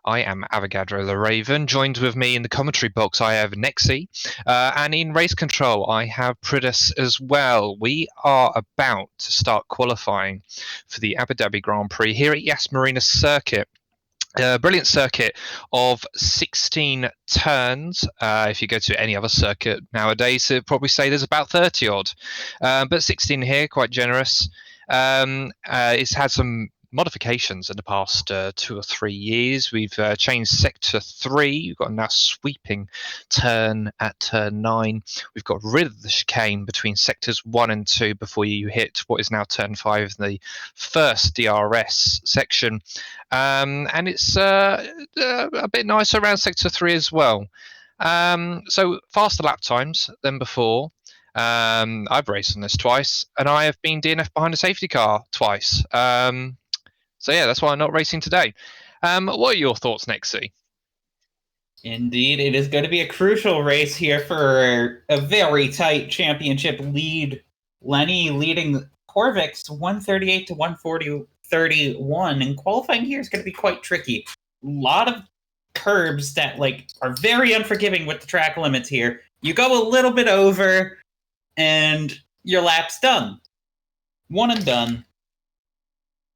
I am Avogadro the Raven. Joined with me in the commentary box, I have Nexi. And in race control, I have Pridus as well. We are about to start qualifying for the Abu Dhabi Grand Prix here at Yas Marina circuit. A brilliant circuit of 16 turns. If you go to any other circuit nowadays, it'd probably say there's about 30 odd. But 16 here, quite generous. It's had some modifications in the past 2 or 3 years. We've changed sector 3. We've got a now sweeping turn at turn 9. We've got rid of the chicane between sectors 1 and 2 before you hit what is now turn 5, the first DRS section. And it's a bit nicer around sector 3 as well. So faster lap times than before. I've raced on this twice, and I have been DNF behind a safety car twice. So yeah, that's why I'm not racing today. What are your thoughts, Nexi? Indeed, it is going to be a crucial race here for a very tight championship lead. Lenny leading Corvix 138 to 140-31, and qualifying here is going to be quite tricky. A lot of curbs that are very unforgiving with the track limits here. You go a little bit over, and your lap's done. One and done.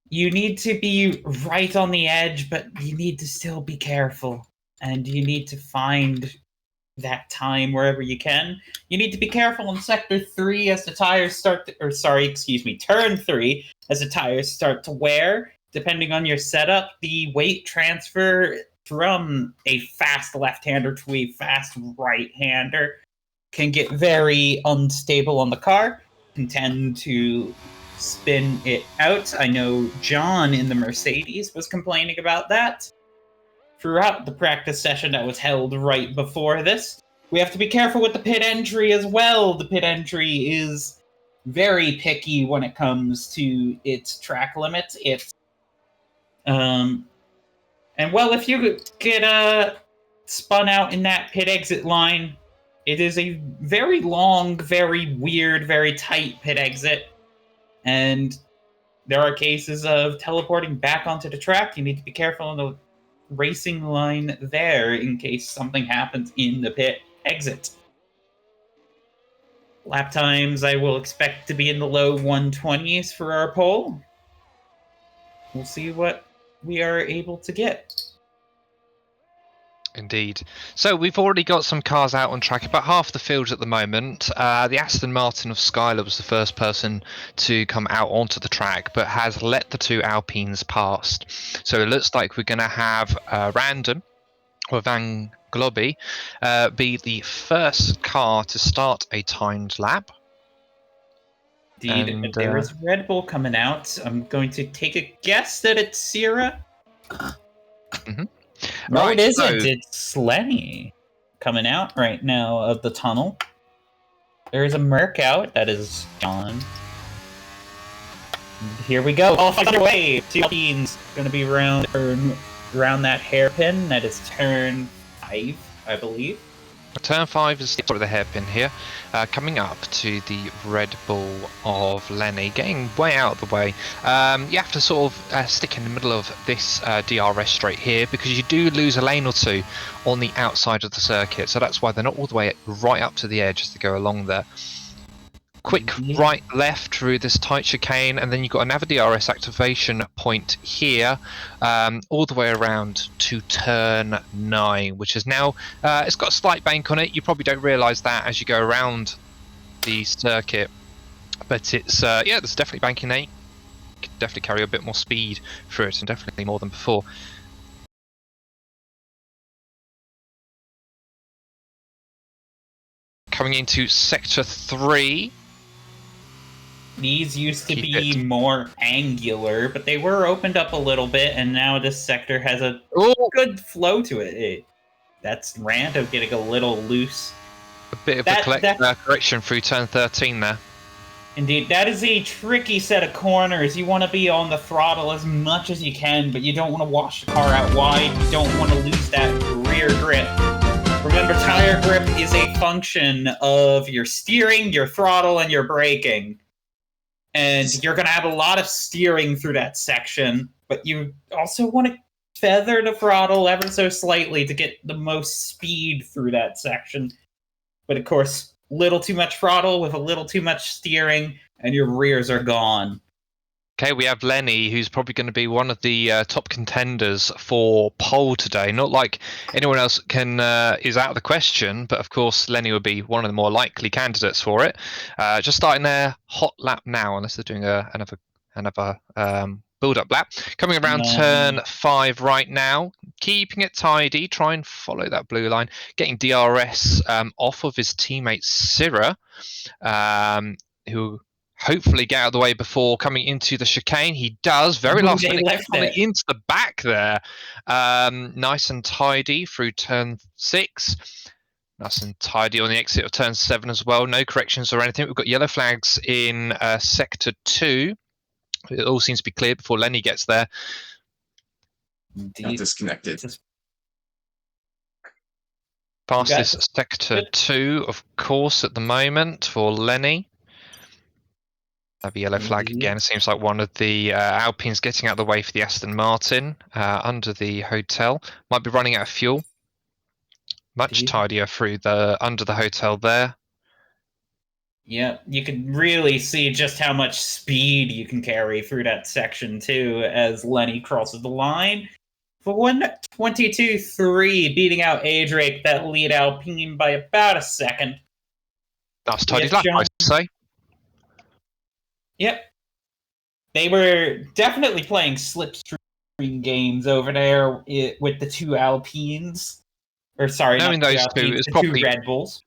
You need to be right on the edge, but you need to still be careful. And you need to find that time wherever you can. You need to be careful in Sector 3 as the tires start Turn 3 as the tires start to wear. Depending on your setup, the weight transfer from a fast left-hander to a fast right-hander can get very unstable on the car, can tend to spin it out. I know John in the Mercedes was complaining about that throughout the practice session that was held right before this. We have to be careful with the pit entry as well. The pit entry is very picky when it comes to its track limits. If you get spun out in that pit exit line, it is a very long, very weird, very tight pit exit. And there are cases of teleporting back onto the track. You need to be careful on the racing line there in case something happens in the pit exit. Lap times I will expect to be in the low 120s for our pole. We'll see what we are able to get. Indeed. So we've already got some cars out on track, about half the field at the moment. The Aston Martin of Skylar was the first person to come out onto the track, but has let the 2 Alpines past. So it looks like we're going to have Random or Van Globby be the first car to start a timed lap. Indeed, and there is Red Bull coming out. I'm going to take a guess that it's Sierra. Mm-hmm. No, right, it isn't. So it's Lenny coming out right now of the tunnel. There is a Merc out. That is John. Here we go. All underway. 2 Alpines going to be around that hairpin. That is turn 5, I believe. Turn 5 is sort of the hairpin here. Coming up to the Red Bull of Lenny, getting way out of the way. You have to sort of stick in the middle of this DRS straight here, because you do lose a lane or 2 on the outside of the circuit. So that's why they're not all the way right up to the edge as they go along there. Quick right left through this tight chicane, and then you've got another DRS activation point here, all the way around to turn 9, which is now it's got a slight bank on it. You probably don't realise that as you go around the circuit, but it's there's definitely banking there. You can definitely carry a bit more speed through it, and definitely more than before. Coming into sector 3. These used to be more angular, but they were opened up a little bit, and now this sector has a good flow to it. That's random, getting a little loose. A bit of a correction through turn 13 there. Indeed, that is a tricky set of corners. You want to be on the throttle as much as you can, but you don't want to wash the car out wide. You don't want to lose that rear grip. Remember, tire grip is a function of your steering, your throttle, and your braking. And you're going to have a lot of steering through that section, but you also want to feather the throttle ever so slightly to get the most speed through that section. But of course, little too much throttle with a little too much steering, and your rears are gone. Okay, we have Lenny, who's probably going to be one of the top contenders for pole today. Not like anyone else is out of the question, but of course Lenny would be one of the more likely candidates for it. Just starting their hot lap now, unless they're doing another build-up lap. Coming around turn 5 right now, keeping it tidy. Try and follow that blue line. Getting DRS off of his teammate Syrah, who hopefully get out of the way before coming into the chicane. He does. Very last minute coming into the back there. Nice and tidy through turn 6. Nice and tidy on the exit of turn 7 as well. No corrections or anything. We've got yellow flags in sector 2. It all seems to be clear before Lenny gets there. Got disconnected. Fastest sector 2, of course, at the moment for Lenny. Have a yellow flag again. It seems like one of the Alpines getting out of the way for the Aston Martin under the hotel. Might be running out of fuel. Much tidier through under the hotel there. Yeah, you can really see just how much speed you can carry through that section too as Lenny crosses the line. For 1:22.3, beating out Adrake, that lead Alpine by about a second. That's tidy lap, I say. Yep. They were definitely playing slipstream games over there with the two Alpines. Or sorry, knowing not those Alpines, two, it's the probably, 2 Red Bulls.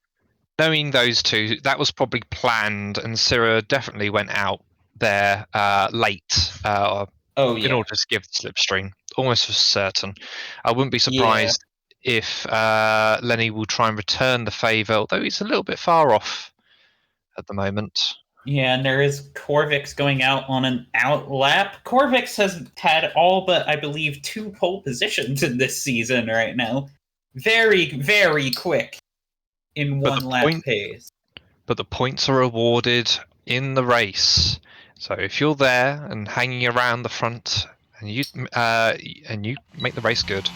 Knowing those two, that was probably planned, and Syrah definitely went out there late in order to give the slipstream. Almost for certain. I wouldn't be surprised if Lenny will try and return the favour, although he's a little bit far off at the moment. Yeah, and there is Corvix going out on an out lap. Corvix has had all but, I believe, 2 pole positions in this season right now. Very, very quick in one lap pace. But the points are awarded in the race. So if you're there and hanging around the front and you make the race good,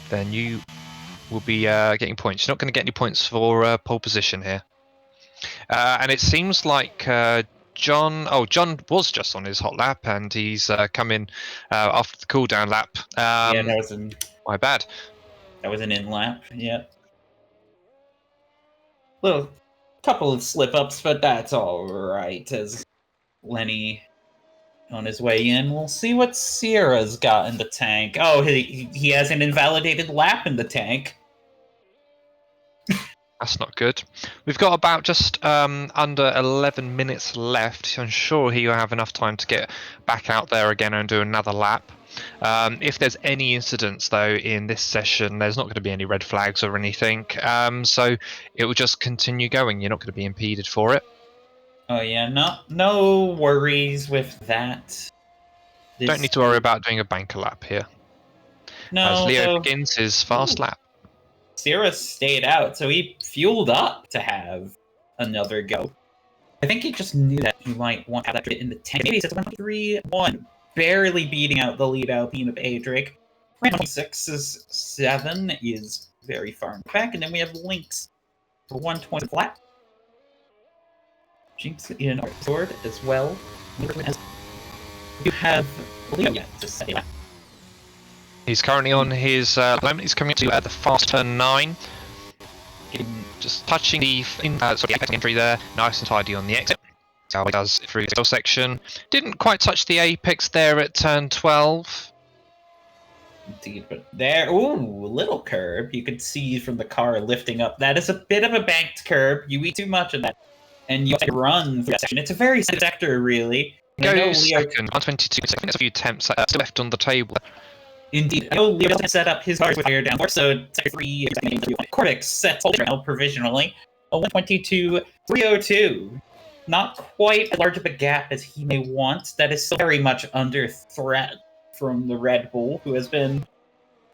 then you will be getting points. You're not going to get any points for pole position here. And it seems like John was just on his hot lap, and he's come in after the cool-down lap. Yeah, that was my bad. That was an in lap. Yeah, little couple of slip-ups, but that's all right. As Lenny on his way in, we'll see what Sierra's got in the tank. Oh, he has an invalidated lap in the tank. That's not good. We've got about just under 11 minutes left. I'm sure he'll have enough time to get back out there again and do another lap. If there's any incidents, though, in this session, there's not going to be any red flags or anything. So it will just continue going. You're not going to be impeded for it. Oh, yeah. No worries with that. Don't need to worry about doing a banker lap here. No, as Leo begins his fast lap. Sierra stayed out, so he fueled up to have another go. I think he just knew that he might want to have that in the tank. Maybe it's 1-3-1, barely beating out the lead Alpine of Adrake. 6-7 is very far back, and then we have Lynx for 120 flat. Jinx in our sword as well. You have Leo yet to say that. He's currently on his moment. He's coming to the fast turn 9. Just touching the entry there. Nice and tidy on the exit. How he does through the section. Didn't quite touch the apex there at turn 12. Indeed, but there, little curb. You could see from the car lifting up. That is a bit of a banked curb. You eat too much of that, and you have to run through that section. It's a very sad sector, really. Goes second, 122 seconds. There's a few attempts still left on the table. Indeed. I know Leo set up his cars with fire down, so sector 3, Corvix sets all provisionally. A 122.302. Not quite as large of a gap as he may want. That is still very much under threat from the Red Bull, who has been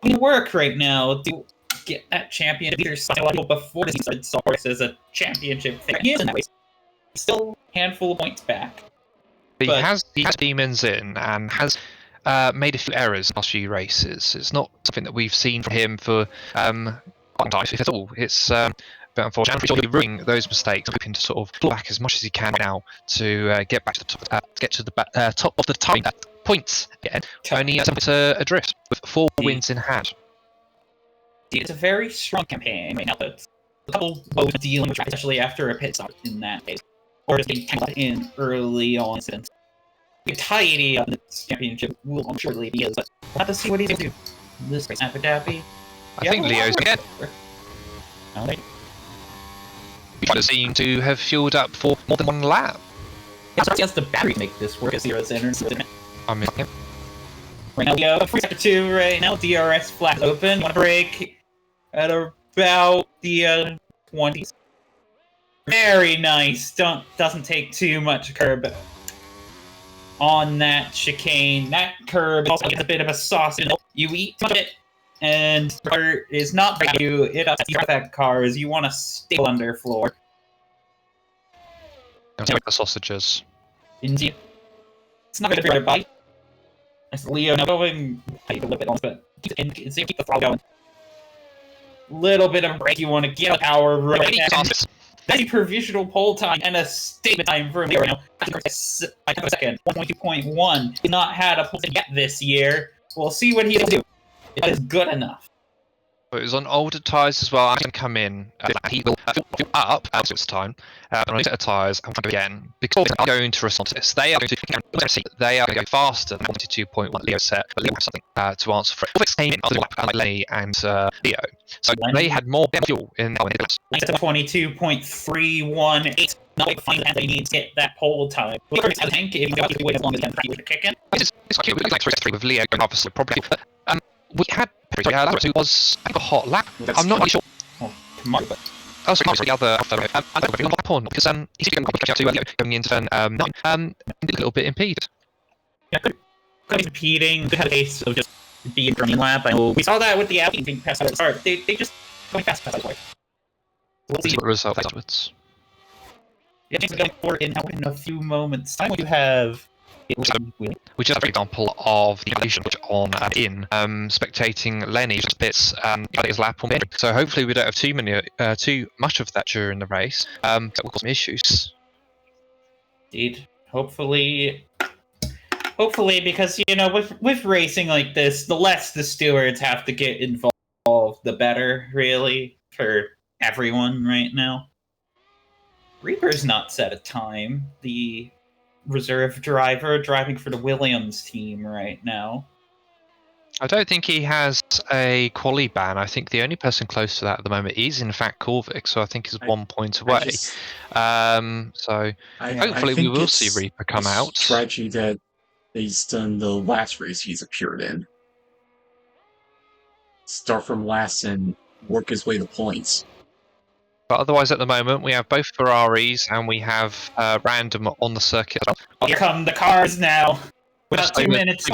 in work right now to get that champion leader cycle before this season starts as a championship thing. He is in that race. Still a handful of points back. He has demons in and has made a few errors in the last few races. It's not something that we've seen from him for quite a time, if at all. It's a bit unfortunate. I'm sure he'll be ruining those mistakes, hoping to sort of pull back as much as he can now to get back to the top, get to the top of the time points again. Only something adrift with 4 wins in hand. It's a very strong campaign right now, but a couple of dealing with, especially after a pit stop in that case, or just getting tangled in early on. Since the tidy of the championship will shortly be, but we'll have to see what he's going to do. This race, Dappy. I think Leo's again. Okay. We seem to have fueled up for more than 1 lap. Yeah, so he has the battery to make this work as Zero's enters. I mean, Right now, Leo, free sector 2 right now. DRS flaps open. Want to break at about the 20s. Very nice. Doesn't take too much curb on that chicane. That curb also gets a bit of a sauce in it. You eat too much of it, and the car is not for you. It upsets that cars. You want to stay underfloor. like the sausages. Indeed. It's not good for everybody. It's Leo now going a little bit on this, but keep the throttle going. Little bit of a break. You want to get a power right. That's a provisional pole time and a statement time for Leo right now. I have a second. 1.2.1. He's not had a pole yet this year. We'll see what he can do. It is good enough. It was on older tyres as well. I can come in. He will fill up at this time. On a set of tyres and come again. Because they are going to respond to this. They are going to go faster than 22.1 Leo set, but Leo has something to answer for it. Fix came in after like Lenny and Leo. So they had more fuel in that one. 22.318. Not like finding that they need to get that pole time. I think if you got to wait as long as you can with the kick in. It's cute. We like 3 with Leo going obviously probably. We had who was a hot lap. I'm not really sure. Oh, tomorrow, but oh, sorry, the other after I don't know if on because he's going into turn 9 a little bit impeded. Yeah, could be impeding. Could have a case of just being running lap. I know we saw that with the Audi being passed out at the start. They just going fast past the way. We'll see the result afterwards. Yeah, things are going forward in a few moments. Time you have. Which is an example of the evolution on spectating Lenny just bits his lap on me. So hopefully we don't have too much of that during the race. That will cause some issues. Indeed. Hopefully, because with racing like this, the less the stewards have to get involved, the better, really, for everyone right now. Reaper's not set a time. The reserve driver driving for the Williams team right now. I don't think he has a quali ban. I think the only person close to that at the moment is in fact Corvic, so I think he's 1 point away. Hopefully we will see Reaper come out. Strategy that he's done the last race he's appeared in. Start from last and work his way to points. But otherwise, at the moment, we have both Ferraris and we have random on the circuit as well. Here come the cars now. About 2 minutes.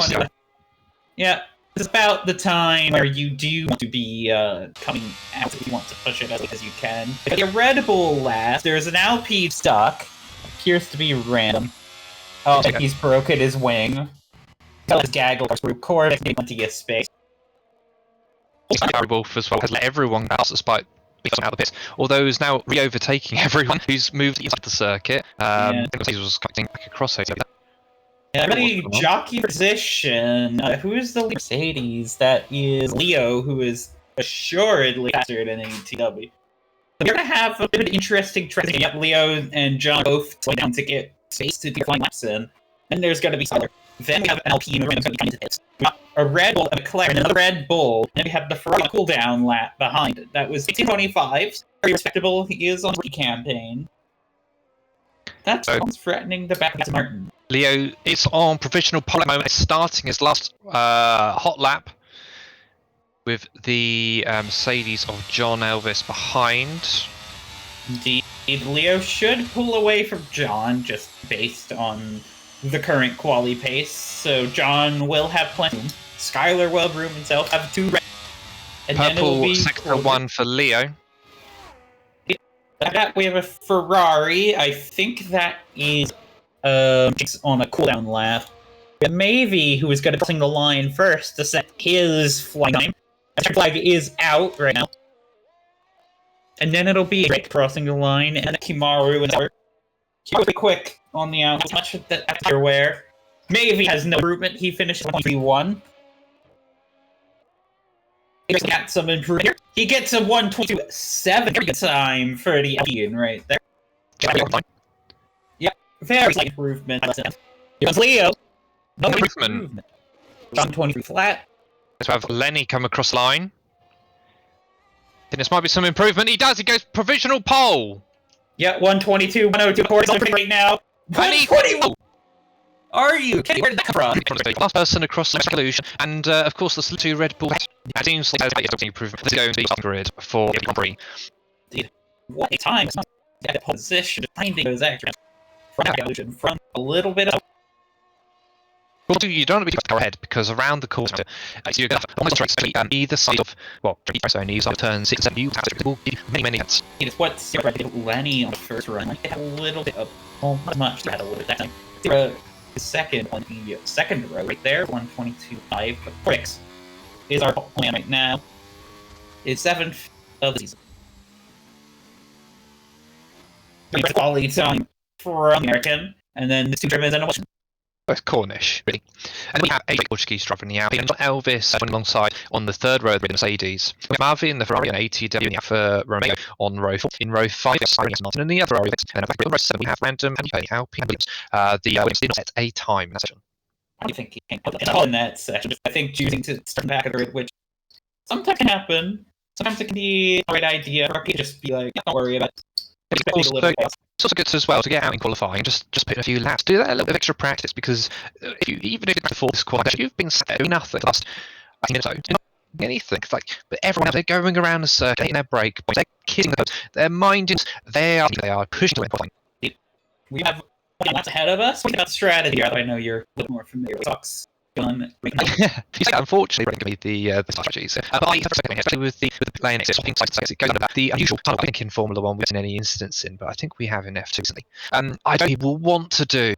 Yeah, it's about the time where you do want to be coming out if you want to push it as late as you can. If you're Red Bull last, there's an Alpine stuck. Appears to be random. Oh, yeah. He's broken his wing. His gaggle through Corvus, need plenty of space. Wolf as well has let everyone pass despite out of the pits, although he's now re-overtaking everyone who's moved inside the circuit. I think he was cutting back across over there. Yeah, really jockey position. Who is the Mercedes? That is Leo, who is assuredly faster than ATW. So we're going to have a bit of an interesting transition. Yep, Leo and John both slow down to get space to do flying laps in. Then there's going to be Siler. Then we have an Alpine who's going to be coming into pits. A Red Bull, a McLaren, another Red Bull, and we have the Ferrari cooldown lap behind it. That was 1825. Very respectable. He is on the campaign. That sounds threatening the back of Yas Marina. Leo is on provisional pole at the moment. He's starting his last hot lap with the Mercedes of John Elvis behind. Indeed, Leo should pull away from John just based on the current quali pace, so John will have plenty of room. Skylar will have room himself, have 2 red. And purple sector 1 for Leo. After that, we have a Ferrari. I think that is on a cooldown lap. Mavie, who is going to be crossing the line first to set his flying time. The flag is out right now. And then it'll be Drake crossing the line, and Kimaru and Howard. Really quick on the out. Much of the afterwear. Mavie has no improvement. He finished 121. He's got some improvement here. He gets a 122.7 time for the Alien right there. Yep, very slight improvement. Here's Leo. No improvement. 123 flat. Let's have Lenny come across line. Think this might be some improvement. He does. He goes provisional pole. Yeah, 122, 102 horizontal right now. 121. Are you kidding? Where did that come from? Last person across the solution, and of course the two Red Bull. It seems like there's improvement. This is going to be the grid for the Grand Prix. What a time! It's not that position. Finding those extras from evolution from a little bit of. Well, you don't want to be far ahead because around the corner, you're going to have almost straight either side of so either side of turn 6 and you have to give many hits. It's what's Lenny on the first run. Like, they had a little bit of not much. They had a little bit that time. The second on the second row right there, 122.5. But Frix is our plan right now. It's 7th of the season. Quality time from American, and then the two Germans and a Western. Both Cornish, really. And then we have a Portuguese driver in the Audi, and Elvis running alongside on the third row of the Mercedes. We have Marvin, the Ferrari, and ATW in the Alfa Romeo on row 4. In row 5, we have Yas Marina, and the other Ferrari. And in row 7, we have Random, and Alpine, and Williams. The Williams did not set a time in that session. I don't think he can put that in that session. I think choosing to start back at the grid, which sometimes can happen. Sometimes it can be the right idea. Or you just be like, don't worry about it. It's also good as well to get out in qualifying, just put in a few laps, do that a little bit of extra practice, because even if it's the fourth quad, you've been sat there doing nothing last minute or so, not anything. But everyone else, they're going around the circuit, hitting their brake points, they're kidding the post, they're minding, they are pushing to win qualifying. We have laps ahead of us. What about strategy? I know you're a little more familiar with Fox. Unfortunately, we're going to be the strategies. But I have a second here, especially with the lane exit, swapping sides, it goes under the unusual tunnel. I think in Formula 1 we've seen any incidents in, but I think we have in F2 recently. I don't will want to do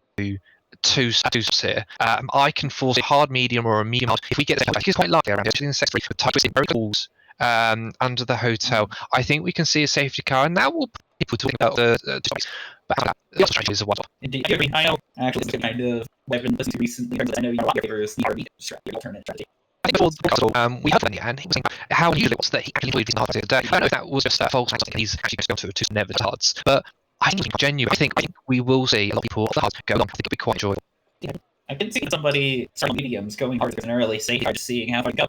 two stops here. I can force a hard medium or a medium hard. If we get there, it's quite likely around here, in the sector, with tight twisting walls under the hotel. I think we can see a safety car, and that will people talking about the topics. But the other strategy is a one-off. Indeed, I know. Actually, it's the kind of I've been listening to recently. I know your favors the RB strategy, alternate strategy. I think before the podcast, we heard Lenny, and he was saying how unusual it was that he actually enjoyed his hard the other day. I don't know if that was just false, and he's actually going to go to never the hards. But I think it's genuine. I think we will see a lot of people off the hards go along. I think it'll be quite enjoyable. Yeah, I can see somebody starting mediums going hard as an early safety, just seeing how it goes.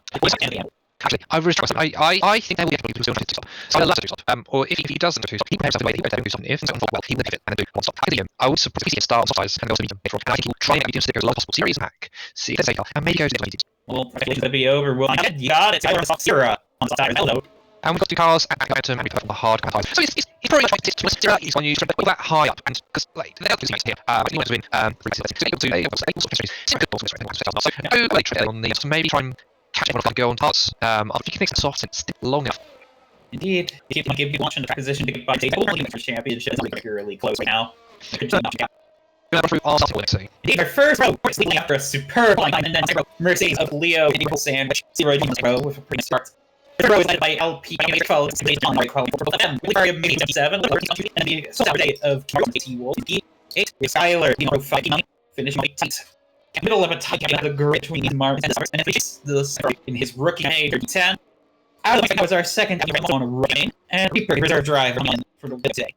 Actually, I really trust him. I think there will be people who still do stop. So I'd love to do stop. Or if he doesn't do stop, he prepares the way that he would do something. If things don't fall well, he will give it and do one stop. I would support him start off size and go to medium later on. And I think he'll try and make medium so that goes as low as possible. Series back. See if there's and maybe go to the medium. Well, it's going to be over. Well, you got it. I want to Zero on the side. Hello. And we've got two cars and back to him and we put on the hard kind of So he's probably much like to Zero. He's on you, but that high up. And because, like, the other here, I think he wants to win 3 So maybe try and catch everyone and go on parts. I think he can make some soft and stick long enough. Indeed. If you launch into position to get by table, we're for championships really close right now. Indeed, our first row is leading after a superb line, and then 0 Mercedes of Leo and Equal Sandwich, 0 row with a pretty start. The row is led by LP, and based on right quality for them. We are maybe 7, and the sold out of T Wolf. 8 is Skyler, 5 finishing 8. Middle of a tight the grid between Marvin and if this in his rookie major 10. Out of the way was our second on a running, and Reaper reserve driver for the day.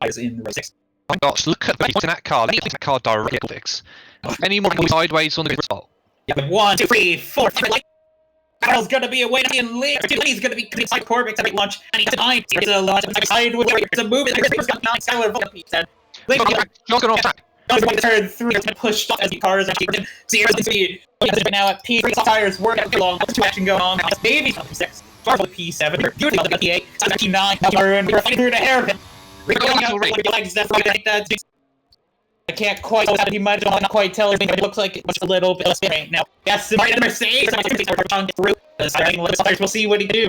Is in row 6. My gosh, look at the that car. Let me think that car directly fix. Any more sideways on the grid spot? Yeah, 1, 2, 3, 4, 5. Battle's gonna be away in lead. He's gonna be inside Corvix at launch, and he's behind. Here's a launch side with a move. Reaper's got 9 Skyler Volk. John's going off track. Turn 3 to push off as the cars actually 0 speed. Now at P3 tires work out long. What's two action going on? Baby 6. Far for the P7. Beauty on the P8. P9. We're fighting through the hairpin. I can't quite tell he might not quite tell everything. It looks like it was a little bit of spin right now. Yes, Martin Mercedes. We'll see what he can do.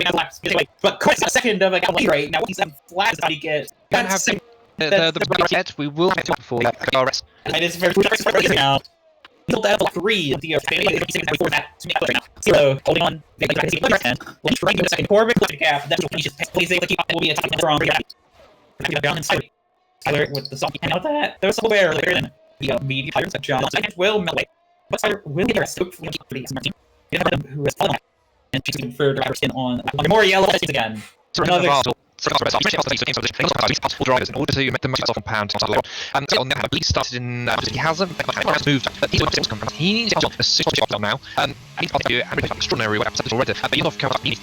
But Chris is second of a right now. He's flat as he gets. The red, we will have to before the RS. It is very now. He's hold out for 3. The before that to make right now. 0 holding on. They can see the hand. Lynch right in the second. Corbin with the cap. That's what he just please able to keep. Will be attacking from down inside. Tyler with the zombie. And out that there's somewhere later than the media players like John. Second will melt away. But Tyler will be arrested. Hopefully, for the team. Who is falling. And she's going for the skin on more yellow again. Another. Drivers in order to make the most of compound. On the police started in. He hasn't moved. He needs to a 6 job now. He's got to do extraordinary work already. But you have he.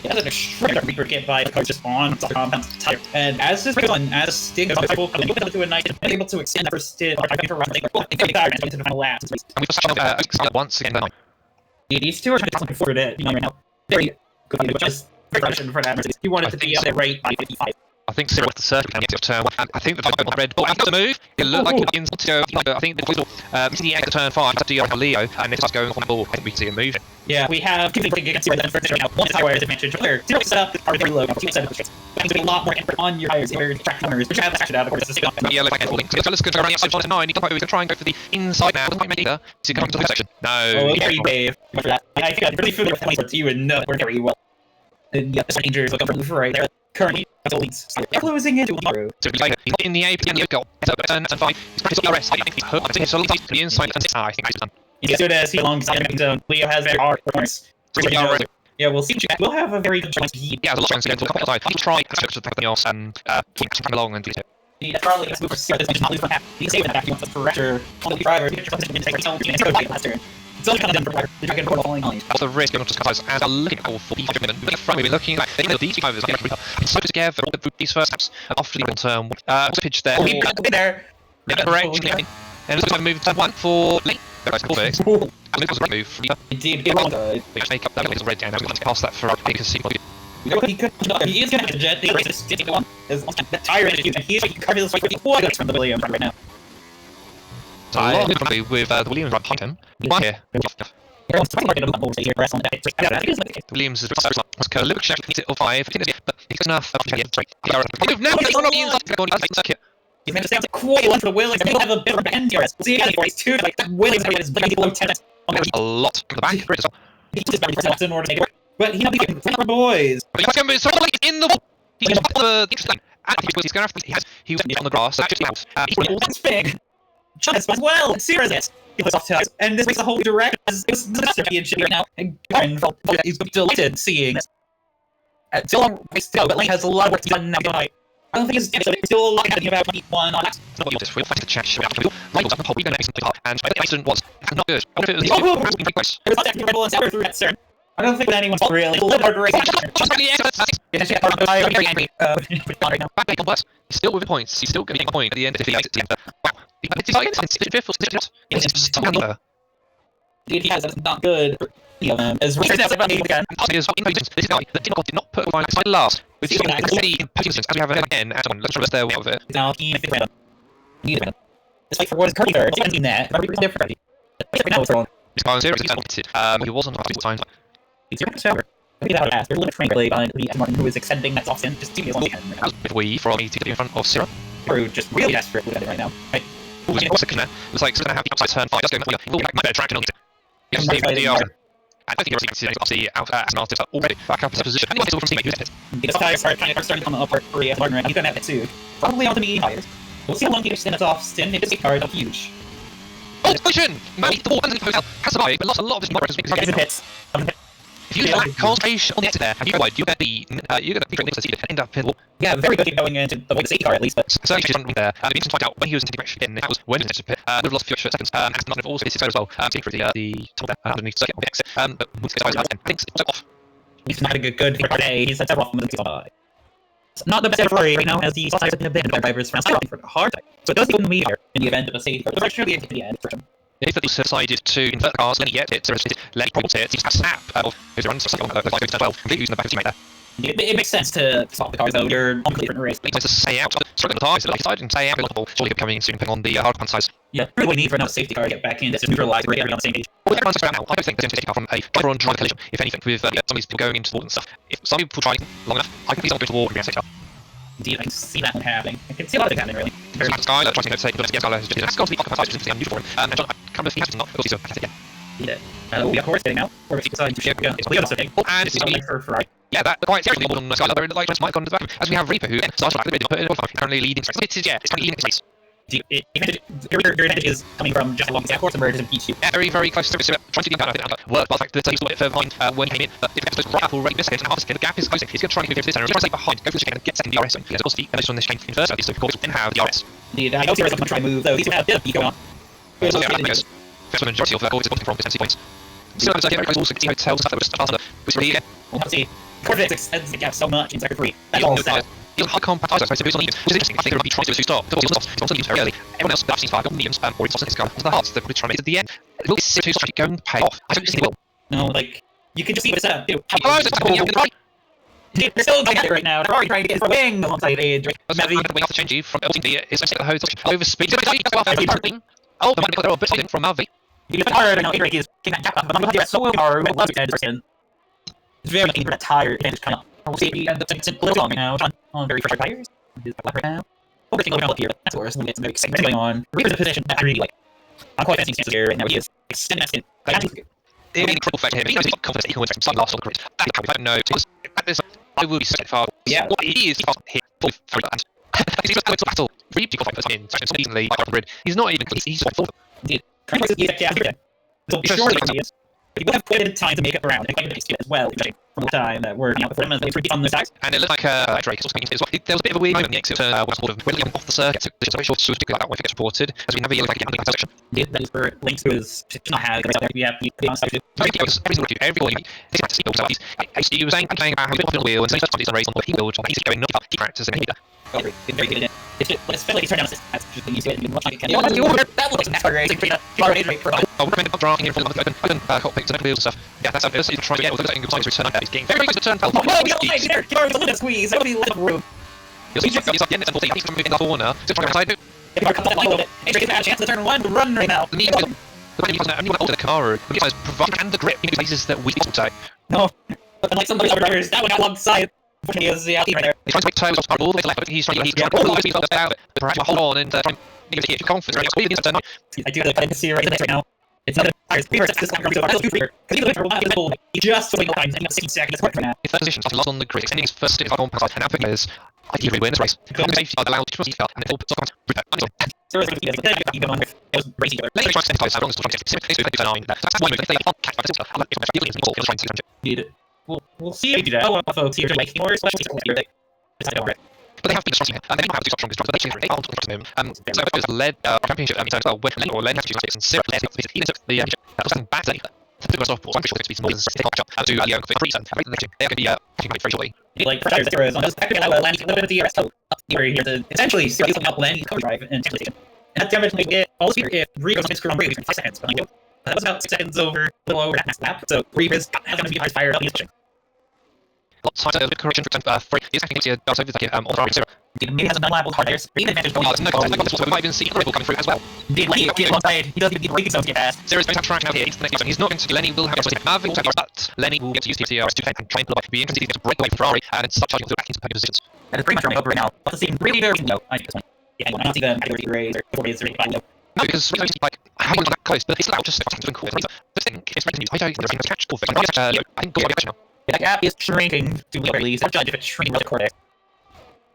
He has an extraordinary reaper get by the just on the compound tire. And as this goes on, as Sting goes on the cycle, able to do a nice and able to extend that first stint for around the final lap. And we just once again. These two are trying to something forward it, right now. Very good, just for that Mercedes. He wanted to be up there right by 55. I think Cyril with the circuit and turn. I think the on Red Bull after the move. It looked like it begins to go. I think the the exit turn 5 to DR Leo, and it starts going on the ball. I think we can see it moving. Yeah, we have 2 things against Cyril first right now. One is high advantage. Other, Cyril set up are very low. 2 of the that means a lot more effort on your tires, your track numbers, which have actually out of course. Yeah, like holding. So let's go around the outside 9. He can try and go for the inside now. Doesn't quite make either. So come to the section. No. Oh, very brave for that. I think I'm really familiar with the you and know very well. And yeah, this danger is looking for right there. Currently, the leads. They're closing into tomorrow. So he's in the AP and the goal. Turn 5. He's pretty the rest. I think he's hurt. I think he's on the inside and I think he's done. He's good as he alongside the zone. Leo has very hard corners. Yeah, we'll see. We'll have a very good chance. Yeah, a lot of chance to get to the outside. He'll try to take the else and keep along and do it. Yeah, Charlie has moved for Cyril. This is not lose from half. He's saving the back. He wants to pressure on the driver. He gets to take his own team and last turn. It's only kind of done for the dragon portal falling on. That's the risk of just guys and a looking for the women. We're looking like these drivers are so together these first steps after the turn. Pitch there. There. Yeah, correct. And looks like a move to turn 1 for late. That's perfect. And it was a great move. Indeed, get wrong. Make up that was red down. We're going to pass that for because he is going to jet the race to one. The tire is huge, and he's covering this like what from the Williams right now. With the Williams right behind him. One here. Williams is a little check. He's at 5. But he's enough. Now he's on the inside. He's managed to stay out quite a lot for the Williams, and he'll have a bit of a bend here. See again, he's 2, like Williams is below 10. A lot to the back. He just barely pressed in order to make it work. But he'll be getting for boys. But he's going to be in the wall. He's got the interesting. He's going to have he was on the grass. That's big. John as well. Serious. He puts off ties, and this makes a whole new direction. It's the master championship right now. And he's delighted seeing this. Still a long ways to go, but Lane has a lot of work to be done now. I don't think it's still a lot to about 21 on that. No, we'll fight the chat. We're going to make something up, and the accident was not good. It was not that incredible and through that turn. I don't think that anyone's really a little hard to race. Back on worse. He's still with points. He's still getting a point at the end of the exit. Wow. He has, that's not good. As Richard says about me again. This guy, the did not put a line aside last. With the impatience, as we have again, as one, let's try to stay away with it. Now, he needs to win. This fight for what is currently third. He's in that. But different. Now it's wrong. This guy was serious. He wasn't at the time. He's your tower. Maybe that would ask. There's a little bit of behind the Yas Marina who is extending that soft in just 2 years on the end. With we from me to get in front of Cyril. Who just really desperate with it right now. Right. What's it looks like it's going to have the outside turn 5. Let's go. He'll be my better track and I don't think you're going to see out as an artist already back up his position. Anyone still from teammate who's it? These tires are kind of starting to come up for Yas Marina. He's going to have it too. Probably on the medium tires. We'll see how long he extends off. Stin, it's a card of huge. Oh, collision! Man, the wall under the hotel has survived, but lost a lot of his progress because he hits. If you lack concentration on the exit there, and you go wide, you get the Nicholas to end up in the wall. Yeah, very good going into the way the safety car at least, but certainly she's running there. It needs to find out when he was in the in. That was when he was in the pit. Would have lost a few extra seconds. And not have also his as well. For the top there underneath the exit. But once he gets out, I think it's off. He's not a good for today. He's had several of them in not the best Furry right now, as the tires have been abandoned by drivers from skyrocketing for a hard time. So it does even meter in the event of a safety car. It's actually the end for him. If they've decided to invert the cars, let it let it probably it. He's got a snap. Who's runs for the like as well. Completely using the back of the teammate there. It makes sense to swap the cars though. You're on completely different race. It makes sense to stay out. Struggling the tires, like and stay out. Surely coming soon on the hard one size. Yeah, really what we need for now safety car to get back in to neutralize and get on the same page. Well, everyone's around now. I don't think there's anything to from a driver-on-driver collision. If anything, with some of these people going into the wall and stuff. If some people try long enough, I can see someone go to the wall and get a safety car. Indeed, I can see that one happening. I can see a lot of it happening, really. Sky, trying to take, but Skylar has just gone to the occupied side, just unusual for him. And John, from the not, of course, he's a fantastic. We have Horse getting out. Horse deciding to ship gun. It's Leo something. And it's going to be for Furry. yeah, that quite seriously more than Skylar. They're like just might gone to the back. As we have Reaper, who started like the bit currently leading. It's currently leading its race. Your advantage is coming from just along the Horse and Bird and P2. Yeah, very, very close to it. Trying to get that, I think, worked. But the fact that he's a bit further behind when he came in. But if it's right up already, this second, half a second, the gap is closing. He's going to try and go to this center. He's trying to stay behind, go for the second, and get second DRS. Of course, the edge on this chain in first, at least, of course, then have DRS. Indeed, I know Sierra's going to try and move, though. He's going to have a bit of beat going on. That's the majority of the goals is bottom from his MC points. Still, there's very close also to hotels stuff that was just faster. We'll see again. We'll see. Cortex extends the gap so much in sector 3. That's all sad. He'll high compact eyes, I suppose, on mediums, which is interesting. I think they'll be trying to do a two-stop. He's on mediums very early. Everyone else, I've seen 5 on mediums, or he's on his car. To the hearts, they're really trying to make it to the end. Will this two strategy go and pay off? I don't think it will. No, like, you can just see what's up, too. Hello, it's the right. They're still going at it right now. They're already trying to get his wing alongside Age. Mavi wing off the change from LTD is actually the hose over speed. Oh, the one bit from Mavi. You get hard, I know Age is getting that gap up, but I'm going to do so hard. We love to get it. It's very looking for that tire advantage coming up. We'll see if he ends up taking a little long now. On very fresh tires. His left right now. Overtaking over up here. That's worse. We'll get some very exciting going on. Reaper's in a position that I really like. I'm quite fancy stances here right now. He is extending that stint. The incredible fact to him, he knows he's got confidence that he can win some last on the grid. I don't know. At this, I will be so far. Yeah. What he is here for that. He's just going to battle. Really people fight in such a easily by the grid. He's not even close. He's just for Indeed. Currently, he's a so be sure he is. But he will have quite a bit of time to make up around and quite a bit of experience as well, judging from the time that we're out before him as they on their sides. And it looked like Drake was speaking to as well. There was a bit of a weird moment in the exit turn westward of William off the circuit. It's very short, so like that one if it gets reported, as we never really like to get under section. Indeed, that is for links to his not have out there. We have to be on side. Every goal he's practicing also. He was saying about how he put on the wheel and saying first time he's on race on what he will, he's going up, he practices and he very good in it. It's just, let's feel like he's turned down assist. That's just the easiest way to do it. That looks like NASCAR racing. I would recommend driving in front of the open cockpits and wheels and stuff. Yeah, that's something trying to get all the good signs to return. He's getting very close to turn. Oh, no, he's there. He's already a little squeeze. That'll be less room. He's like getting it and he's moving in the corner. He's trying to side. If you come that line a little bit, Adrian's had a chance to turn one to run right now. The when he doesn't anyone else in the car, he guys provide and the grip in places that we don't say. No, but unlike some of the other drivers, that one got alongside. He is the team right there. He's trying to make toes all the way to the left. He's trying to all the way to the left about it. Perhaps hold on and try and give it confidence. I do have to see right now. It's not a tires. Reaper sets this one because he's the winner. He just swing all times and he got 16 seconds right now. His first position started lost on the grid, extending his first stint on pass, and now picking is I think he really win this race. Safety allowed to proceed and it all puts on So it's going to be even on with it was racing together. Let's try to sensitize how long it's trying to get 9. That's one move. They can't catch by the filter. I'm trying to see We'll see if you do that. Oh, folks, here to make more especially here. But they have been strong. They might have to stop strongest drivers, but they aren't on the moment. So it was led championship in terms of when Len has to do and Sarah led he took the that was back then. The first off, I'm sure it's more than to Leo for reason. They're going to be catching very shortly. Like for Sarah's on this back to Len, a little bit of DRS up here to essentially Sarah's help Len cover drive and station. And that damage may get all speed if Reaper's on screw on brake 5 seconds behind you. That was about 6 seconds over, a little over that next lap. So Reaper's going to be hard fire up his position. Lots of correction for Free. He's actually going to over the on the right zero. Maybe has a non-liable hard tires. Reed advantage going on. We might even see Red Bull coming through as well. Indeed, Lenny get alongside. He doesn't even get braking zones to get past. Zero's going to have track out here into the next zone. He's not going to. Lenny will have to Mavi will have but Lenny will get to use the TRS to and try and pull up. Be interesting to break away from Ferrari and start charging back into the positions. That is pretty much running over right now. But the scene really very low. I think this one. Yeah, I don't see them category grades or 4 days or anything low. No, because we're like how is that close? But it's loud, just doing cool. The thing is, I don't think there's catch. I think go now. Yeah, that gap is shrinking to the very least. I'll judge if it's shrinking with the Cortex.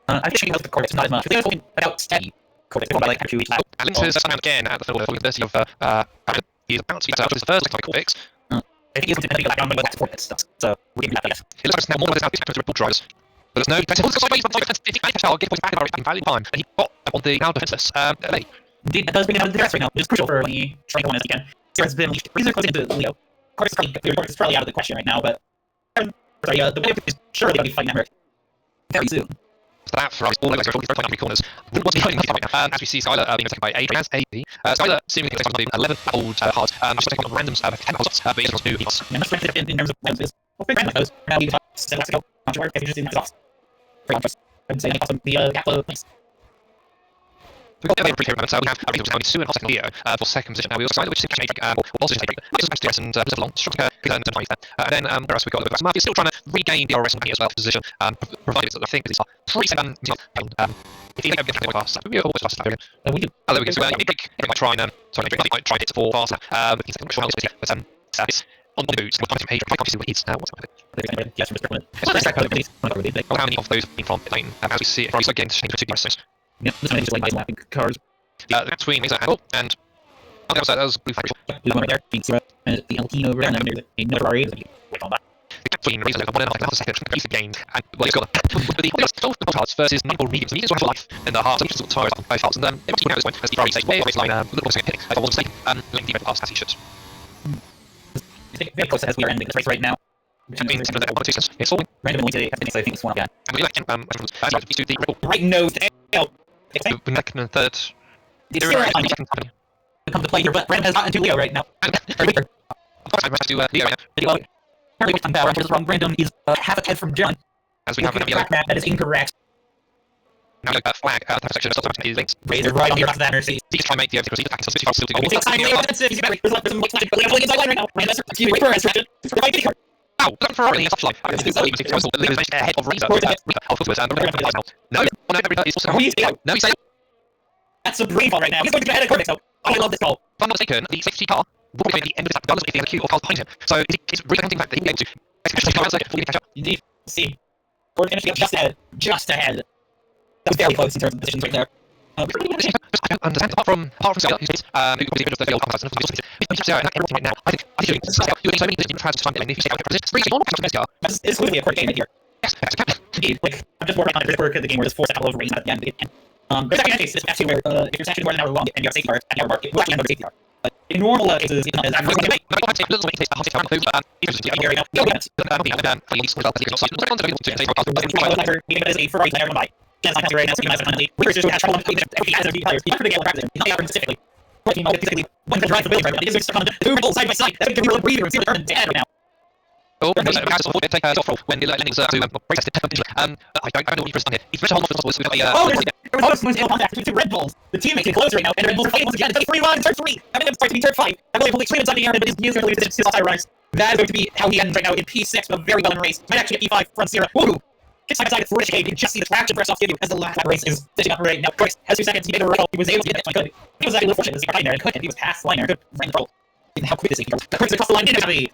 I think shrinking with the Cortex not as much. But they was about steady Cortex. They're like actually each lap. And Lynch is again at the full 30 of he's about to get out of his first like Cortex. I think he's going to be like on the back support stuff. So we can do that, I guess. It looks like now more of this to Red Bull drivers. But there's no better. I'll get points back in valid time. And he got on the now defenseless. Indeed, that does bring him out of the dress right now, which is crucial for Lenny trying to win as he can. Sarah's been unleashed. Reason close into Leo. Cortex is probably out of the question right now, but the win is surely going to be fighting that very soon. So that for us, all the way through both corners. What's behind right now? As we see Skylar being attacked by Adrian as AP. Skylar seemingly takes on 11 old hard. I'm just taking on random chemicals, but he's not new. Yeah, much better in terms of weapons is. Well, pretty random those. Now you talk 7 weeks ago. Not sure if you just didn't have very much. I'd say any the gap flow place. We've got the pre-care moments. We have Rachel now in Sue and second Leo for second position. Now we also which is also just take this is back to us and long structure and then there. Then where else we got the Murphy still trying to regain the RS on as well position. Provided that I think it's pretty if you ever get to pass, we always fast. We do. Oh, there we go. So big try and So I tried it for faster. But on the boots, what kind of page? I can't see what it is. What's it? Yes, Mr. Clement. How many of those have been from pit lane? As we see it, it's again to change to the races. Yeah, this one is just like lapping cars. Between Mesa and that was blue flag. There's one right there, being Sierra, and the Alpine over there, and then there's another Ferrari. Wait on that. Between Razor like 1.5 seconds, and the gained, and well, it's got the parts versus nimble mediums. Mediums will have life in the heart, so just tires on both parts, and then every now this point, as the Ferrari stays way off its line, looks like a pick. I want to say, letting the pass as he should. I think very close as we are ending this race right now. It's all randomly today, I think this one again. and we like to the rebel. Right nose tail. Second and third. Sierra come to play here, but Brandon has gotten to Leo right now. Apparently, with time power, which is wrong. Brandon is half a head from John. As we have another track map, that is incorrect. now flag section of his links. Razor right on the opposite Mercy. He try make the overseas attack so switch still We'll take time later. That's it. He's better. There's some like but I'm pulling inside line right now. Brandon, excuse me, for instruction. Ow! That Ferrari has touch line. Ahead of Razor. No, no, he's that's a brain fall right now. He's going to get ahead of Cortex, though. Oh, I love this call. If I'm not mistaken, the safety car will be at the end of the regardless if they have a queue or car behind him. So it's really counting back that he'll be able to before we catch up. Indeed. See. Ford finished just ahead. Just ahead. That was very close in terms of positions right there. I don't understand. Apart from Sarah, who's who could be the individual 30 old person, everything right now. I think you're doing so many different transfers to time and if you say it's pretty normal to Mescar. It's going to be a quick game right here. Yes, indeed. Like, I'm just more right on the quirk of the game where there's 4 seconds of race at the end. There's actually a case, this match where if your session is more than an hour long and you have safety car at the hour mark, it will actually end over safety car. But in normal cases, it's not as I'm going to wait. As a Ferrari player, by Jen's not right now, so you might have to we're just have trouble with every guys of the players. He's not pretty practice. He's not out specifically. But you know, basically, one can drive the building right now. He's just on the 2 people side by side. That's going to be a little breather and see what turns dead right now. Oh, when the landings protest it. I don't know what you've done here. He's better hold off with there was almost no contact between 2 Red Bulls. The team making close right now, and the Red Bulls are fighting once again. It's 3-1 in turn 3. I think it's starting to be turn 5. I believe Police Sweden on the air, but his music really is still outside rise. That is going to be how he ends right now in P6, but very well in race. Might actually get P5 from Sierra. Woohoo! Gets side by side with Frl. You can just see the traction press off give you as the last race is stitching up right now. Christ has 2 seconds. He made a roll. He was able to get that one. He was actually a little fortunate. He got there and couldn't. He was past line there. Good rank control. How quick is he? Quick across the line. Let's position.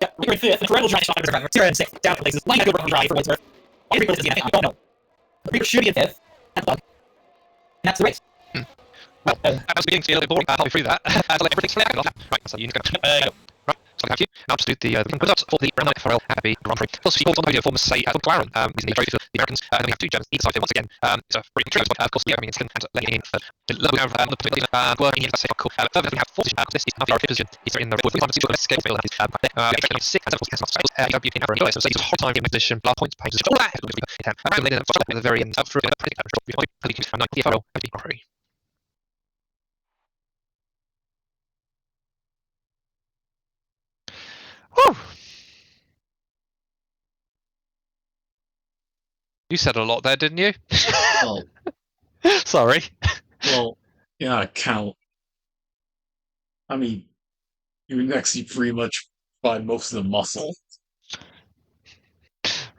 Yeah, we're in 5th. The Rebel trying to stop him. Sierra in 6th. Down places. Line a good run drive for Woodsworth. All the Reaper I don't know. The Reaper should be in 5th. That's the bug. And that's the race. Well, that was beginning to be a little bit boring halfway through that. So everything's flat. Right, so you need to go. Right, so thank you. Now just do the results for the Brown Frl Happy Grand Prix. Plus, people on the video forms say McLaren using the trophy for the Americans, and then we have 2 Germans either side. Once again, it's a pretty true. Of course, Leo coming in second and letting in third. We have the point working in the second. Cool. Further, we have 4 position. This is the position. He's in the red. We've got the scale field. He's 6 and of course has not failed. You can never enjoy it. So it's a hard time in position. Blood points, pages, all that. Around the very end. Through the pretty drop. We can find 90 Frl Happy Grand Prix. Whew. You said a lot there, didn't you? Well, sorry. Well, yeah, count. I mean, you can actually pretty much find most of the muscle.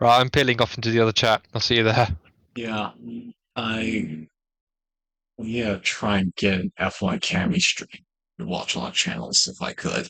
Right, I'm peeling off into the other chat. I'll see you there. Yeah, try and get an F1 Cammy stream to watch a lot of channels if I could.